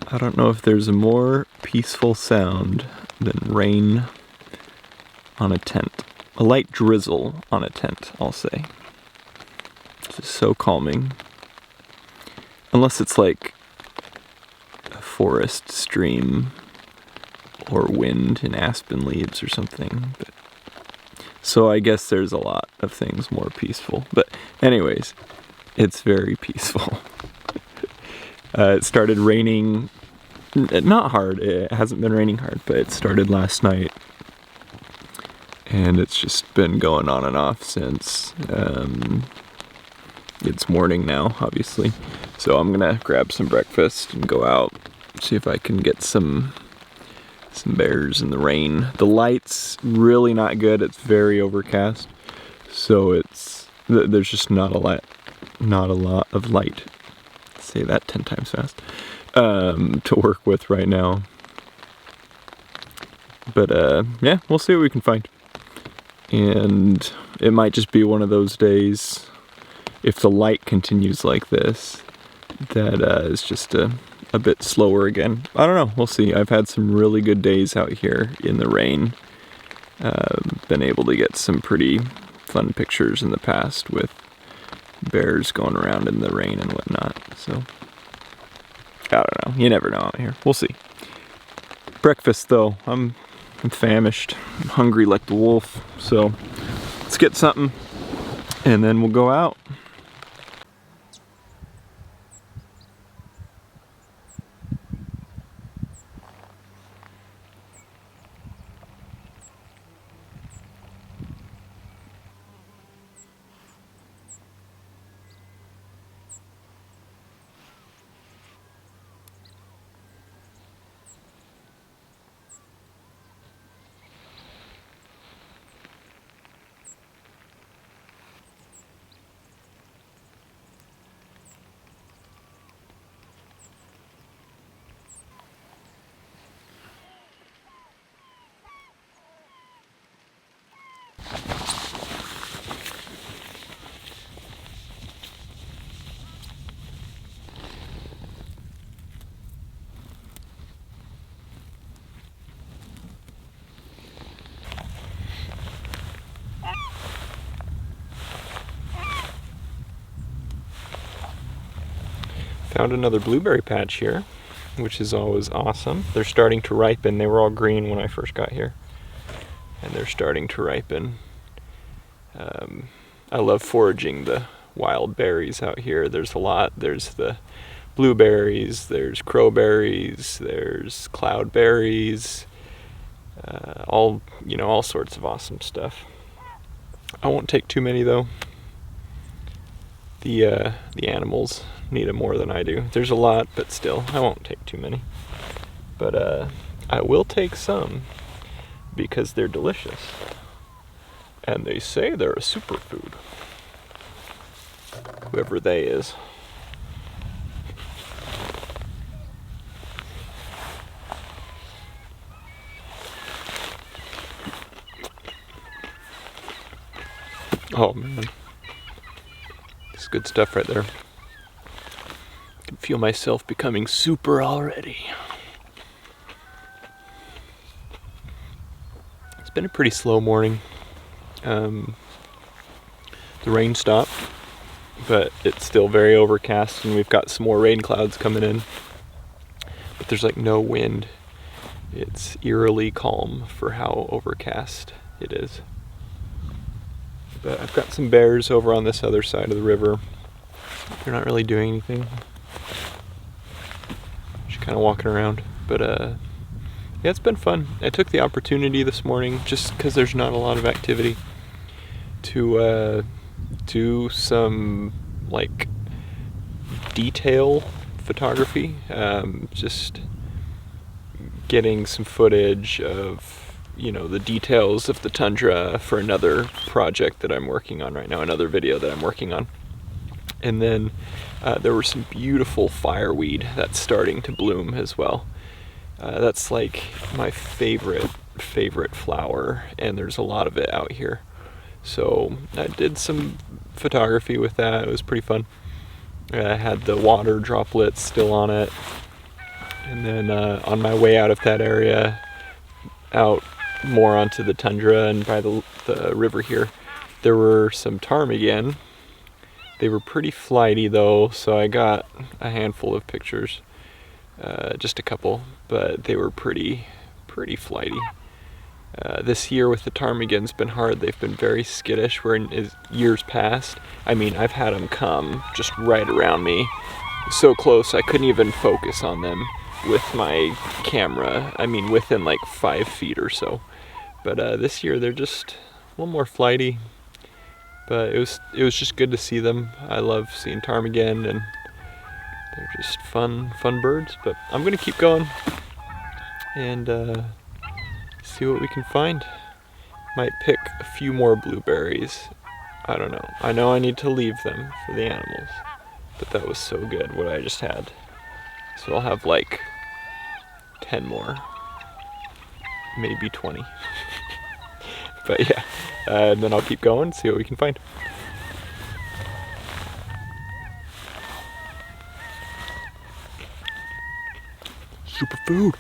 I don't know if there's a more peaceful sound than rain on a tent. A light drizzle on a tent, I'll say. It's just so calming. Unless it's like a forest stream or wind in aspen leaves or something. But, so I guess there's a lot of things more peaceful. But anyways, it's very peaceful. It started raining, not hard, it hasn't been raining hard, but it started last night. And it's just been going on and off since. It's morning now, obviously. So I'm gonna grab some breakfast and go out, see if I can get some bears in the rain. The light's really not good, it's very overcast. So there's just not a lot of light. Say that 10 times fast. To work with right now. But yeah, we'll see what we can find. And it might just be one of those days, if the light continues like this, that is just a bit slower again. I don't know, we'll see. I've had some really good days out here in the rain. Been able to get some pretty fun pictures in the past with bears going around in the rain and whatnot. So, I don't know, you never know out here. We'll see. Breakfast though, I'm famished. I'm hungry like the wolf. So let's get something and then we'll go out. Found another blueberry patch here, which is always awesome. They're starting to ripen. They were all green when I first got here, and they're starting to ripen. I love foraging the wild berries out here. There's a lot. There's the blueberries, there's crowberries, there's cloudberries, all sorts of awesome stuff. I won't take too many though. The animals need it more than I do. There's a lot, but still, I won't take too many. But I will take some because they're delicious. And they say they're a superfood. Whoever they is. Oh man. This is good stuff right there. I can feel myself becoming super already. It's been a pretty slow morning. The rain stopped, but it's still very overcast and we've got some more rain clouds coming in. But there's like no wind. It's eerily calm for how overcast it is. But I've got some bears over on this other side of the river. They're not really doing anything. Just kind of walking around. But yeah, it's been fun. I took the opportunity this morning, just because there's not a lot of activity, to do some like detail photography. Just getting some footage of the details of the tundra for another project that I'm working on right now, another video that I'm working on. And then there were some beautiful fireweed that's starting to bloom as well. That's like my favorite flower, and there's a lot of it out here. So I did some photography with that. It was pretty fun. I had the water droplets still on it, And then on my way out of that area, out more onto the tundra and by the river here, there were some ptarmigan. They were pretty flighty though, so I got a handful of pictures, just a couple, but they were pretty flighty. This year with the ptarmigan's been hard. They've been very skittish, where in years past, I mean, I've had them come just right around me, so close I couldn't even focus on them with my camera. I mean, within like 5 feet or so. But this year they're just a little more flighty. But it was just good to see them. I love seeing ptarmigan, and they're just fun birds. But I'm gonna keep going and see what we can find. Might pick a few more blueberries. I don't know. I know I need to leave them for the animals, but that was so good what I just had. So I'll have like 10 more, maybe 20. But yeah, and then I'll keep going, see what we can find. Superfood.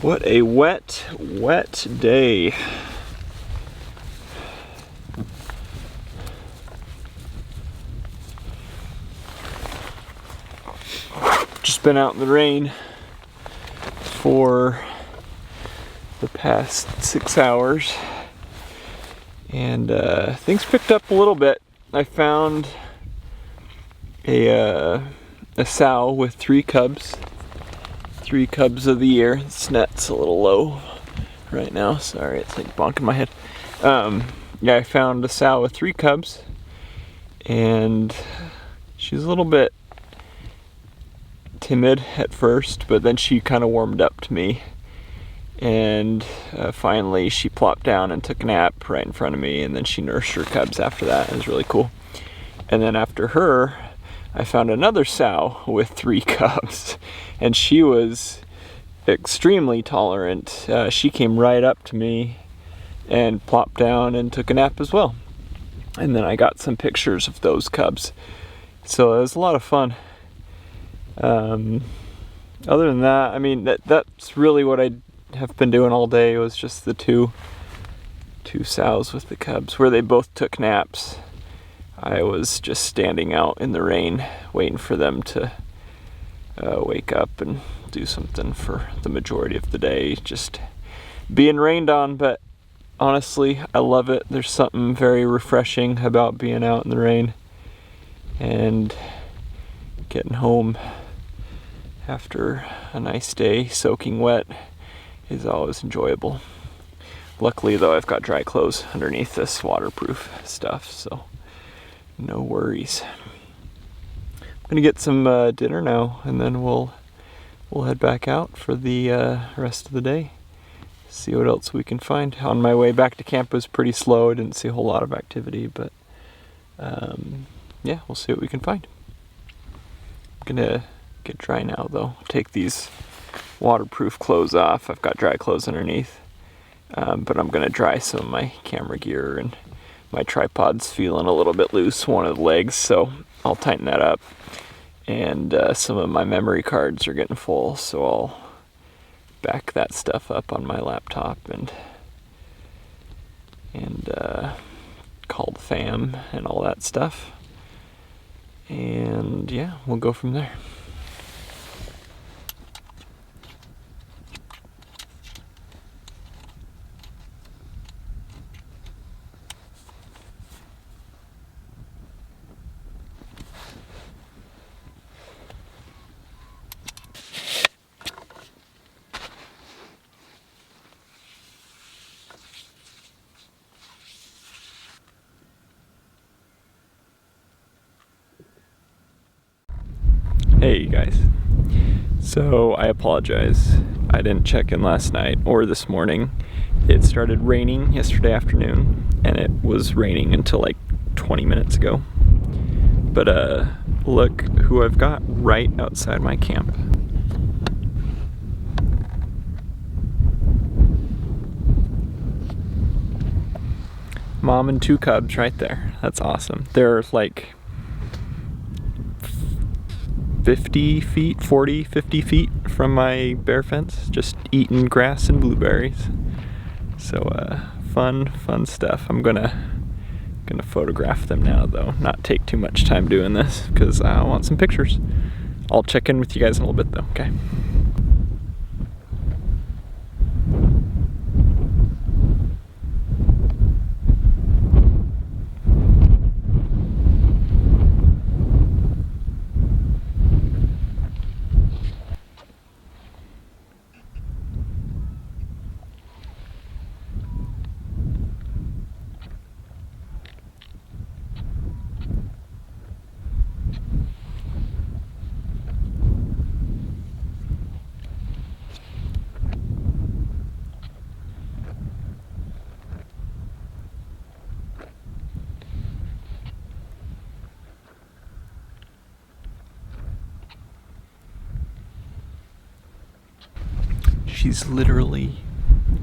What a wet day. Just been out in the rain for the past 6 hours, and things picked up a little bit. I found a sow with 3 cubs. 3 cubs of the year. This net's a little low right now. Sorry, it's like bonking my head. Yeah, I found a sow with 3 cubs, and she's a little bit timid at first, but then she kind of warmed up to me, and finally she plopped down and took a nap right in front of me, and then she nursed her cubs after that. It was really cool. And then after her, I found another sow with 3 cubs, and she was extremely tolerant. She came right up to me and plopped down and took a nap as well. And then I got some pictures of those cubs. So it was a lot of fun. Other than that, I mean, that's really what I have been doing all day, was just the two sows with the cubs, where they both took naps. I was just standing out in the rain waiting for them to wake up and do something for the majority of the day, just being rained on. But honestly, I love it. There's something very refreshing about being out in the rain and getting home after a nice day soaking wet is always enjoyable. Luckily though, I've got dry clothes underneath this waterproof stuff, so no worries. I'm gonna get some dinner now, and then we'll head back out for the rest of the day. See what else we can find. On my way back to camp was pretty slow. I didn't see a whole lot of activity, but yeah, we'll see what we can find. I'm gonna get dry now though. Take these waterproof clothes off. I've got dry clothes underneath, but I'm gonna dry some of my camera gear, and my tripod's feeling a little bit loose, one of the legs, so I'll tighten that up. And some of my memory cards are getting full, so I'll back that stuff up on my laptop and call the fam and all that stuff. And yeah, we'll go from there. Hey you guys, so I apologize. I didn't check in last night or this morning. It started raining yesterday afternoon, and it was raining until like 20 minutes ago. But look who I've got right outside my camp. Mom and two cubs right there. That's awesome. They're like 50 feet, 40, 50 feet from my bear fence, just eating grass and blueberries. So fun stuff. I'm gonna photograph them now though, not take too much time doing this because I want some pictures. I'll check in with you guys in a little bit though, okay? She's literally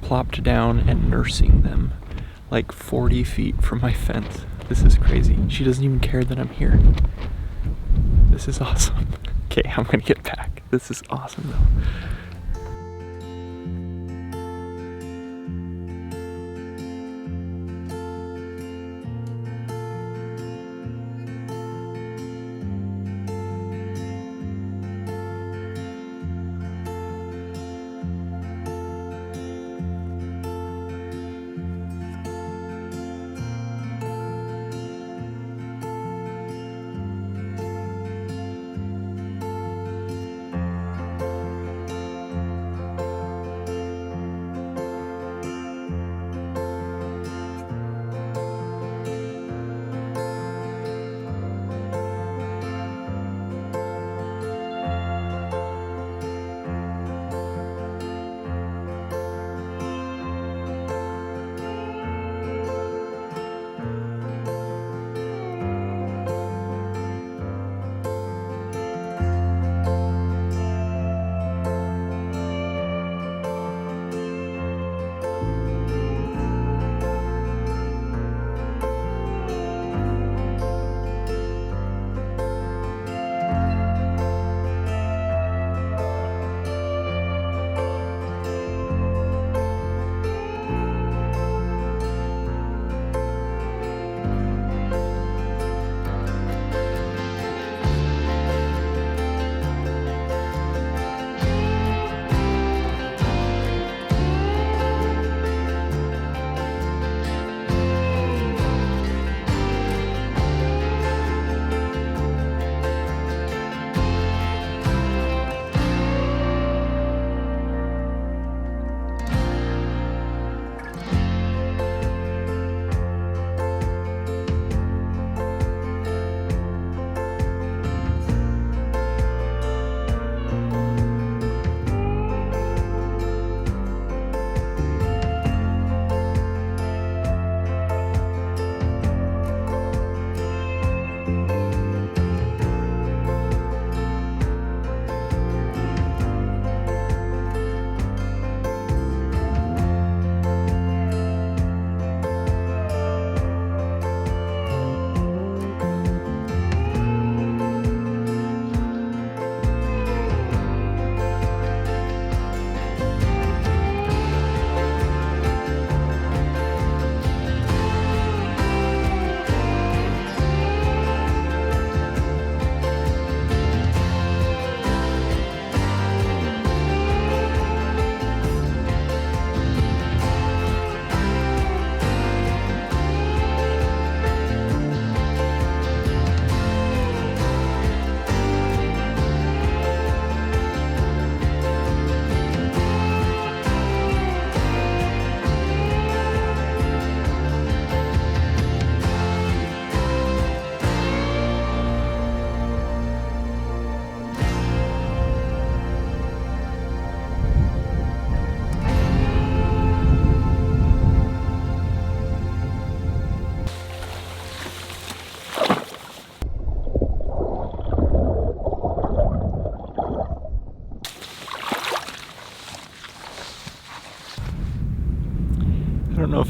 plopped down and nursing them like 40 feet from my fence. This is crazy. She doesn't even care that I'm here. This is awesome. Okay, I'm gonna get back. This is awesome though.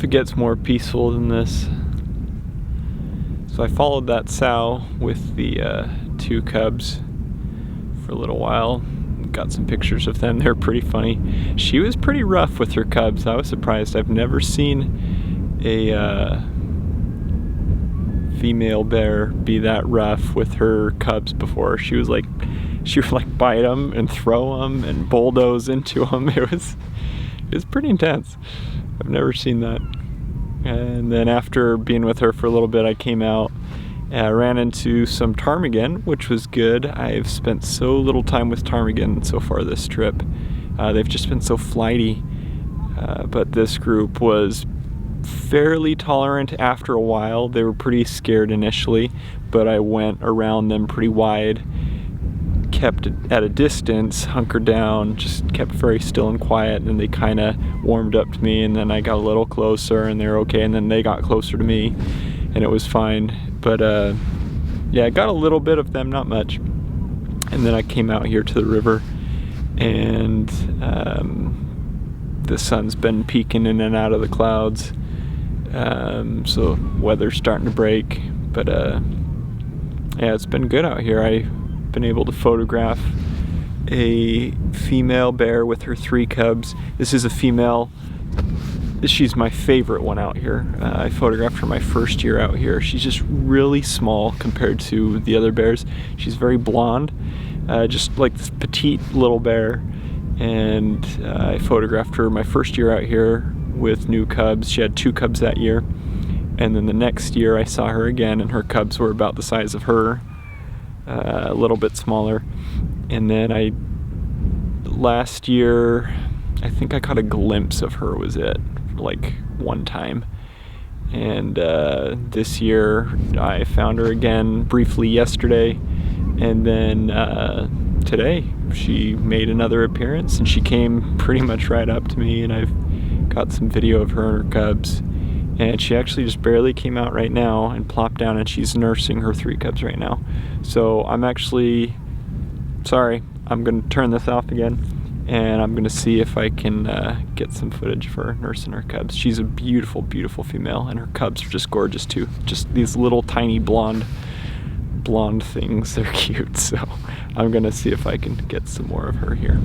it gets more peaceful than this. So I followed that sow with the 2 cubs for a little while. Got some pictures of them. They're pretty funny. She was pretty rough with her cubs. I was surprised. I've never seen a female bear be that rough with her cubs before. She would like bite them and throw them and bulldoze into them. It was pretty intense. I've never seen that. And then after being with her for a little bit, I came out and I ran into some ptarmigan, which was good. I've spent so little time with ptarmigan so far this trip. They've just been so flighty. But this group was fairly tolerant after a while. They were pretty scared initially, but I went around them pretty wide, kept at a distance, hunkered down, just kept very still and quiet, and they kind of warmed up to me, and then I got a little closer and they were okay, and then they got closer to me and it was fine. But yeah, I got a little bit of them, not much. And then I came out here to the river, and the sun's been peeking in and out of the clouds, so weather's starting to break. But yeah, it's been good out here. I've been able to photograph a female bear with her 3 cubs. This is a female. She's my favorite one out here. I photographed her my first year out here. She's just really small compared to the other bears. She's very blonde, just like this petite little bear. And I photographed her my first year out here with new cubs. She had 2 cubs that year. And then the next year I saw her again, and her cubs were about the size of her, a little bit smaller. And then last year, I think I caught a glimpse of her, was it, like one time. And this year I found her again briefly yesterday, and then today she made another appearance, and she came pretty much right up to me, and I've got some video of her and her cubs. And she actually just barely came out right now and plopped down, and she's nursing her 3 cubs right now. So I'm actually, sorry, I'm gonna turn this off again, and I'm gonna see if I can get some footage of her nursing her cubs. She's a beautiful, beautiful female, and her cubs are just gorgeous too. Just these little tiny blonde things. They're cute. So I'm gonna see if I can get some more of her here.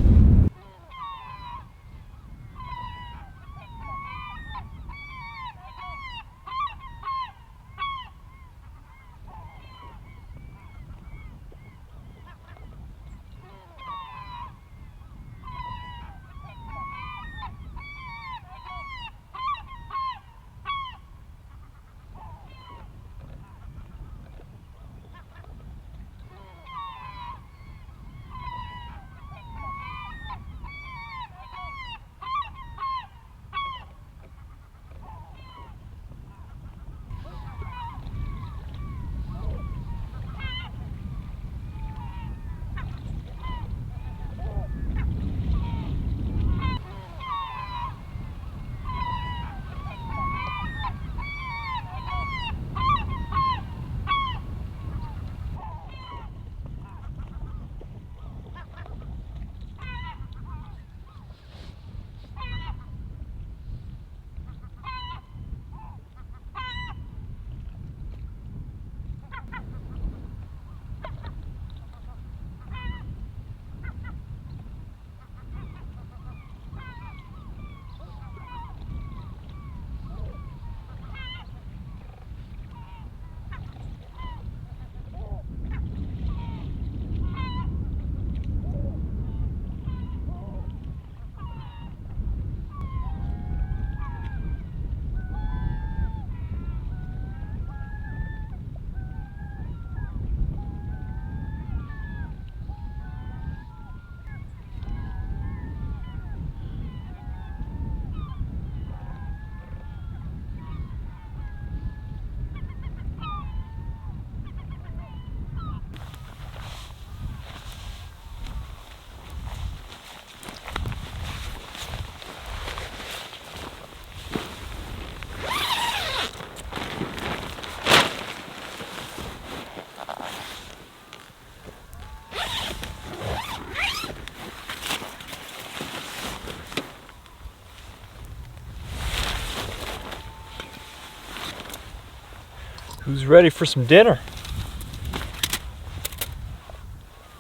Who's ready for some dinner?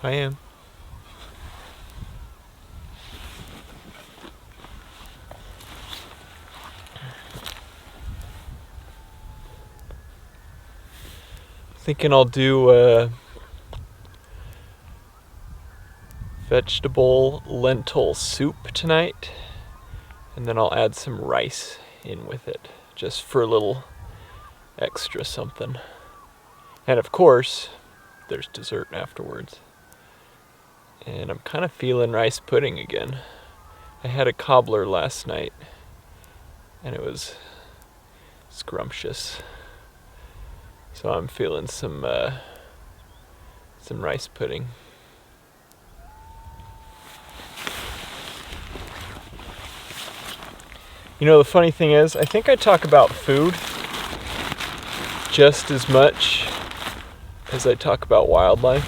I am. Thinking I'll do vegetable lentil soup tonight, and then I'll add some rice in with it, just for a little extra something. And of course, there's dessert afterwards. And I'm kind of feeling rice pudding again. I had a cobbler last night, and it was scrumptious. So I'm feeling some rice pudding. You know, the funny thing is, I think I talk about food just as much as I talk about wildlife.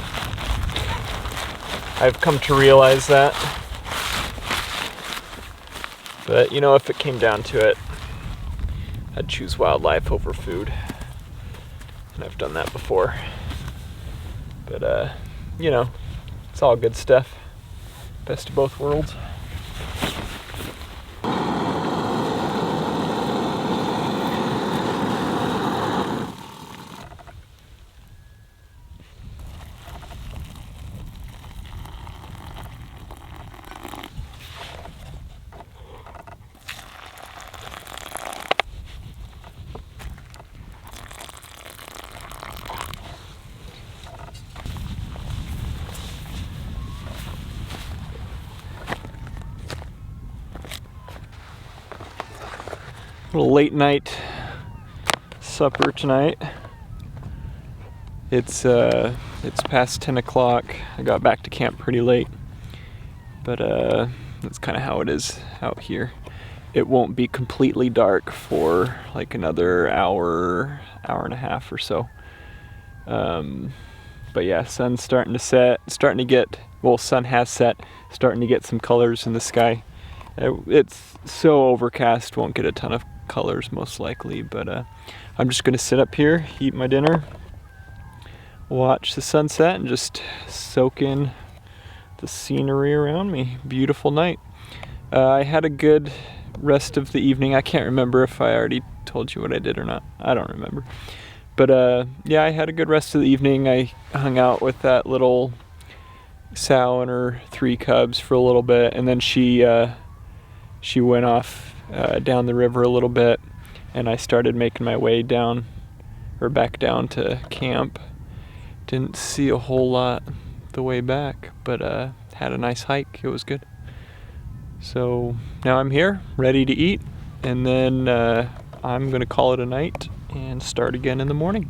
I've come to realize that. But, you know, if it came down to it, I'd choose wildlife over food. And I've done that before. But, you know, it's all good stuff. Best of both worlds. Little late night supper tonight. It's past 10 o'clock. I got back to camp pretty late, but that's kind of how it is out here. It won't be completely dark for like another hour and a half or so. But yeah, sun's starting to set, sun has set, starting to get some colors in the sky. It's so overcast, won't get a ton of colors most likely, but I'm just gonna sit up here, eat my dinner, watch the sunset, and just soak in the scenery around me. Beautiful night. I had a good rest of the evening. I can't remember if I already told you what I did or not. I don't remember. But yeah, I had a good rest of the evening. I hung out with that little sow and her 3 cubs for a little bit, and then she went off down the river a little bit, and I started making my way back down to camp. Didn't see a whole lot the way back, but had a nice hike. It was good. So now I'm here, ready to eat, and then I'm gonna call it a night and start again in the morning.